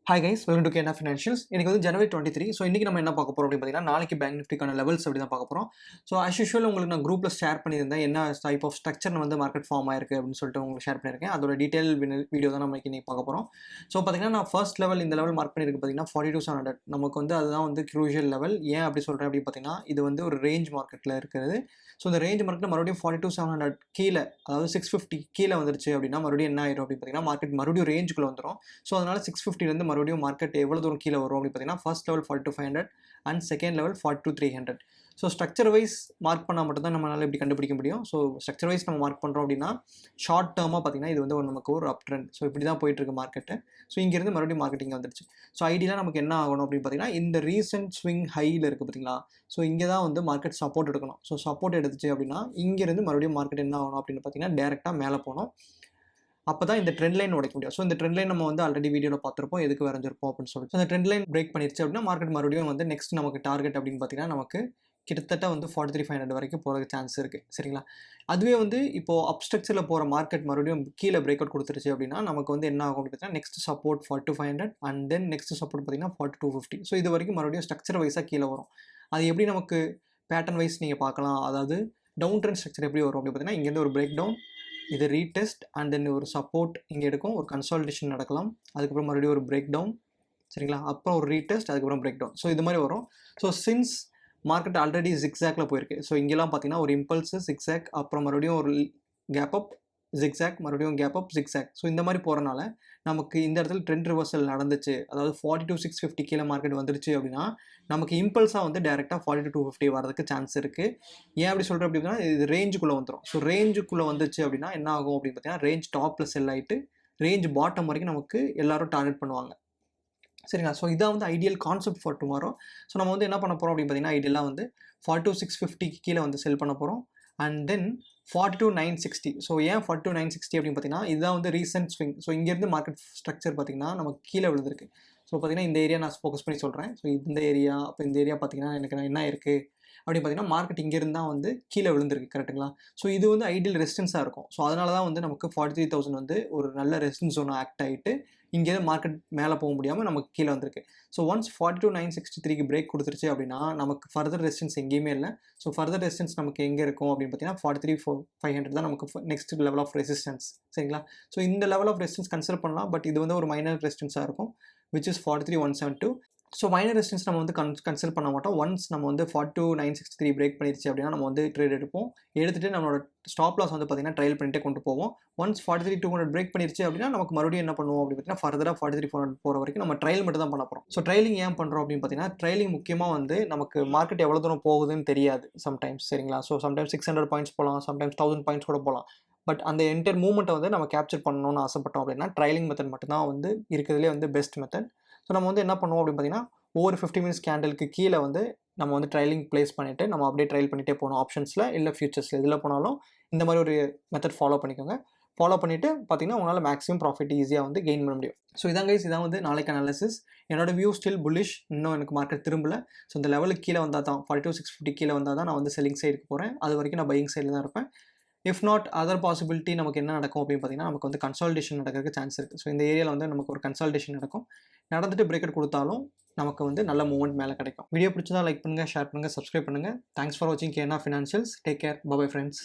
Hi guys, welcome to Kena Financials. இன்னைக்கு வந்து January 23. So இன்னைக்கு நம்ம என்ன பார்க்க போறோம் அப்படின்னு பார்த்தீங்கன்னா நாளைக்கு பேங்க் நிஃப்டிக்கான லெவல்ஸ் அப்படி தான் பார்க்க போறோம். ஸோ as usual உங்களுக்கு நான் குரூப்ல ஷேர் பண்ணியிருந்தேன் என்ன டைப் ஆஃப் ஸ்ட்ரக்சர் வந்து மார்க்கெட் ஃபார்ம் ஆயிருக்கு அப்படின்னு சொல்லிட்டு உங்களுக்கு ஷேர் பண்ணியிருக்கேன். அதோட டீடைல் வீடியோ தான் நம்ம இன்னைக்கு பார்க்க போறோம். ஸோ பார்த்தீங்கன்னா நான் ஃபர்ஸ்ட் லெவல் இந்த லெவல் மார்க் பண்ணியிருக்கு பார்த்தீங்கன்னா 42,700 நமக்கு வந்து அதுதான் வந்து க்ரூஷியல் லெவல். ஏன் அப்படி சொல்றேன் அப்படின்னு பார்த்தீங்கன்னா இது வந்து ஒரு ரேஞ்ச் மார்க்கெட்டில் இருக்கிறது. ஸோ இந்த ரேஞ்ச் மார்க்கெட்டில் மறுபடியும் 42,700 கீழே அதாவது 650 கீழே வந்துருச்சு அப்படின்னா மறுபடியும் என்ன ஆயிரும் அப்படின்னு பார்த்தீங்கன்னா மார்க்கெட் மறுபடியும் ரேஞ்சுக்குள்ள வந்துடும். ஸோ அதனால 650 மறுபடியும் மார்க்கெட் எவ்வளோ தூரம் கீழே வரும் அப்படின்னு பார்த்தீங்கன்னா first level 42,500 and second level 42,300. So structure wise mark பண்ணால் மட்டும் தான் நம்மளால் இப்படி கண்டுபிடிக்க முடியும். ஸோ ஸ்ட்ரக்சர் வைஸ் நம்ம மார்க் பண்ணுறோம் அப்படின்னா ஷார்ட் டேர்மாக பார்த்தீங்கன்னா இது வந்து நமக்கு ஒரு அப் ட்ரெண்ட். ஸோ இப்படி தான் போயிட்டு இருக்கு மார்க்கெட்டு. ஸோ இங்கேருந்து மறுபடியும் மார்க்கெட்டிங் வந்துருச்சு. ஸோ ஐடியலாக நமக்கு என்ன ஆகணும் அப்படின்னு பார்த்தீங்கன்னா இந்த ரீசெண்ட் ஸ்விங் ஹையில் இருக்குது பார்த்தீங்களா. ஸோ இங்கே தான் வந்து மார்க்கெட் சப்போர்ட் எடுக்கணும். ஸோ சப்போர்ட் எடுத்துச்சு அப்படின்னா இங்கேருந்து மறுபடியும் மார்க்கெட் என்ன ஆகணும் அப்படின்னு பார்த்தீங்கன்னா டேரெக்டாக மேலே போகணும். அப்போ தான் இந்த ட்ரெண்ட் லைன் உடைக்க முடியும். ஸோ இந்த ட்ரெண்ட் லைன் நம்ம வந்து ஆல்ரெடி வீடியோவில் பார்த்துருப்போம் எதுக்கு வரைஞ்சிருப்போம் அப்படின்னு சொல்லிட்டு. அந்த ட்ரெண்ட் லைன் பிரேக் பண்ணிருச்சு அப்படின்னா மார்க்கெட் மறுபடியும் வந்து நெக்ஸ்ட் நமக்கு டார்கெட் அப்படின்னு பார்த்தீங்கன்னா நமக்கு கிட்டத்தட்ட வந்து 43,500 வரைக்கும் போகிறதுக்கு சான்ஸ் இருக்குது. சரிங்களா. அதுவே வந்து இப்போ அப் ஸ்ட்ரக்சரில் போகிற மார்க்கெட் மறுபடியும் கீழே பிரேக் அவுட் கொடுத்துருச்சு அப்படின்னா நமக்கு வந்து என்ன ஆகும் அப்படின்னு பார்த்தீங்கன்னா next support 42,500 and then next support பார்த்தீங்கன்னா 4250. ஸோ இது வரைக்கும் மறுபடியும் ஸ்ட்ரக்சர் வைஸாக கீழே வரும். அது எப்படி நமக்கு பேட்டர்ன் வைஸ் நீங்கள் பார்க்கலாம். அதாவது டவுன் ட்ரெண்ட் ஸ்ட்ரக்சர் எப்படி வரும் அப்படின்னு பார்த்தீங்கன்னா இங்கேருந்து ஒரு பிரேக் டவுன், இது ரீடெஸ்ட் அண்ட் தென் ஒரு சப்போர்ட் இங்கே எடுக்கும், ஒரு கன்சால்டேஷன் நடக்கலாம், அதுக்கப்புறம் மறுபடியும் ஒரு பிரேக் டவுன். சரிங்களா. அப்புறம் ஒரு ரீடெஸ்ட், அதுக்கப்புறம் பிரேக் டவுன். ஸோ இது மாதிரி வரும். ஸோ சின்ஸ் மார்க்கெட் ஆல்ரெடி ஜிக்ஸாக்ல போயிருக்கு. ஸோ இங்கெல்லாம் பார்த்தீங்கன்னா ஒரு இம்பல்ஸு ஜிக்ஸாக், அப்புறம் மறுபடியும் ஒரு கேப் அப் ஜிக்ஸாக், மறுபடியும் கேப் அப் ஜிக்ஸாக். ஸோ இந்த மாதிரி போகிறனால நமக்கு இந்த இடத்துல ட்ரெண்ட் ரிவர்சல் நடந்துச்சு, அதாவது 42,650 கீழே மார்க்கெட் வந்துருச்சு அப்படின்னா நமக்கு இம்பல்ஸாக வந்து டேரெக்டாக 42,250 வரதுக்கு சான்ஸ் இருக்குது. ஏன் அப்படி சொல்கிறேன் அப்படின்னா இது ரேஞ்சுக்குள்ளே வந்துடும். ஸோ ரேஞ்சுக்குள்ளே வந்துச்சு அப்படின்னா என்ன ஆகும் அப்படின்னு பார்த்தீங்கன்னா ரேஞ்ச் டாப்பில் செல் ஆகிட்டு ரேஞ்ச் பாட்டம் வரைக்கும் நமக்கு எல்லாரும் டார்கெட் பண்ணுவாங்க. சரிங்களா. ஸோ இதான் வந்து ideal concept for tomorrow. So நம்ம வந்து என்ன பண்ண போகிறோம் அப்படின்னு பார்த்தீங்கன்னா ஐடியலாக வந்து 42,650 கீழே வந்து செல் பண்ண போகிறோம் அண்ட் தென் 42,960. ஸோ ஏன் 42,960 அப்படின்னு பார்த்தீங்கன்னா இதுதான் வந்து ரீசெண்ட் ஸ்விங். ஸோ இங்கேருந்து மார்க்கெட் ஸ்ட்ரக்சர் பார்த்தீங்கன்னா நமக்கு கீழே விழுந்திருக்கு. ஸோ பார்த்தீங்கன்னா இந்த ஏரியா நான் ஃபோக்கஸ் பண்ணி சொல்கிறேன். ஸோ இந்த ஏரியா அப்போ இந்த ஏரியா பார்த்தீங்கன்னா எனக்கு என்ன இருக்குது அப்படின்னு பார்த்தீங்கன்னா மார்க்கெட் இங்கேருந்து தான் வந்து கீழே விழுந்திருக்கு. கரெக்டுங்களா. ஸோ இது வந்து ஐடியல் ரெசிஸ்டன்ஸாக இருக்கும். ஸோ அதனால தான் வந்து நமக்கு 43,000 வந்து ஒரு நல்ல ரெசிஸ்டன்ஸ் ஒன்று ஆக்ட் ஆகிட்டு இங்கேருந்து மார்க்கெட் மேலே போக முடியாமல் நமக்கு கீழே வந்திருக்கு. ஸோ ஒன்ஸ் 42,963 பிரேக் கொடுத்துருச்சு அப்படின்னா நமக்கு ஃபர்தர் ரெசிஸ்டன்ஸ் எங்கேயுமே இல்லை. ஸோ ஃபர்தர் ரெசிஸ்டன்ஸ் நமக்கு எங்கே இருக்கும் அப்படின்னு பார்த்தீங்கன்னா 43,500 தான் நமக்கு நெக்ஸ்ட் லெவல் ஆஃப் ரெசிஸ்டன்ஸ். சரிங்களா. ஸோ இந்த லெவல் ஆஃப் ரெசிஸ்டன்ஸ் கன்சிடர் பண்ணலாம். பட் இது வந்து ஒரு மைனர் ரெசிஸ்டன்ஸாக இருக்கும் which is 43,172. So minor resistance நம்ம வந்து கன்சிடர் பண்ண மாட்டோம். ஒன்ஸ் நம்ம வந்து 42,963 பிரேக் பண்ணிருச்சு அப்படின்னா நம்ம வந்து ட்ரேட் எடுப்போம். எடுத்துகிட்டு நம்மளோட ஸ்டாப் லாஸ் வந்து பார்த்தீங்கன்னா ட்ரையல் பண்ணிட்டே கொண்டு போவோம். ஒன்ஸ் 43,200 பிரேக் பண்ணிருச்சு அப்படின்னா நமக்கு மறுபடியும் என்ன பண்ணுவோம் அப்படின்னு பார்த்தீங்கன்னா ஃபர்தராக 43,400 போகிற வரைக்கும் நம்ம ட்ரையல் மட்டும் தான் பண்ண போகிறோம். ஸோ ட்ரைலிங் ஏன் பண்ணுறோம் அப்படின்னு பார்த்தீங்கன்னா ட்ரைலிங் முக்கியமாக வந்து நமக்கு மார்க்கெட் எவ்வளோ தூரம் போகுதுன்னு தெரியாது சம்டைம்ஸ். சரிங்களா. ஸோ சம்டைம்ஸ் 600 பாயிண்ட்ஸ் போகலாம், சம்டைம்ஸ் 1000 பாயிண்ட்ஸ் கூட போகலாம். பட் அந்த என்டையர் மூவ்மெண்ட்டை வந்து நம்ம கேப்சர் பண்ணணும்னு ஆசைப்பட்டோம் அப்படின்னா ட்ரைலிங் மெத்தட் மட்டும்தான் வந்து இருக்கிறதுலே வந்து பெஸ்ட் மெத்தட். ஸோ நம்ம வந்து என்ன பண்ணுவோம் அப்படின்னு பார்த்தீங்கன்னா ஒவ்வொரு 50 மினிட்ஸ் கேண்டலுக்கு கீழே வந்து நம்ம வந்து ட்ரைலிங் ப்ளேஸ் பண்ணிவிட்டு நம்ம அப்படியே ட்ரையல் பண்ணிகிட்டே போகணும். ஆப்ஷன்ஸில் இல்லை ஃபியூச்சர்ஸில் எதில் போனாலும் இந்த மாதிரி ஒரு மெத்தட் ஃபாலோ பண்ணிக்கோங்க. ஃபாலோ பண்ணிவிட்டு பார்த்தீங்கன்னா உங்களால் மேக்ஸிமம் ப்ராஃபிட் ஈஸியாக வந்து கெயின் பண்ண முடியும். ஸோ இதான் கைஸ், இதான் வந்து நாளைக்கு அனாலிசிஸ். என்னோட வியூ ஸ்டில் புல்லிஷ். இன்னும் எனக்கு மார்க்கெட் திரும்பல. ஸோ இந்த லெவலுக்கு கீழே வந்தால் தான் 42,650 கீழே வந்தால் தான் நான் வந்து செல்லிங் சைடுக்கு போகிறேன். அது வரைக்கும் நான் பையிங் சைடில் தான் இருப்பேன். இஃப் நாட் அதர் பாசிபிலிட்டி நமக்கு என்ன நடக்கும் அப்படின்னு பார்த்தீங்கன்னா நமக்கு வந்து கன்சால்டேஷன் நடக்கிறதுக்கு சான்ஸ் இருக்குது. ஸோ இந்த ஏரியாவில் வந்து நமக்கு ஒரு கன்சால்டேஷன் நடக்கும். நடந்துட்டு பிரேக்கெட் கொடுத்தாலும் நமக்கு வந்து நல்ல மூவ்மெண்ட் மேலே கிடைக்கும். வீடியோ பிடிச்சதா லைக் பண்ணுங்கள், ஷேர் பண்ணுங்கள், சப்ஸ்கிரைப் பண்ணுங்கள். தேங்க்ஸ் ஃபார் வாட்சிங் கேனா financials. Take care. Bye friends.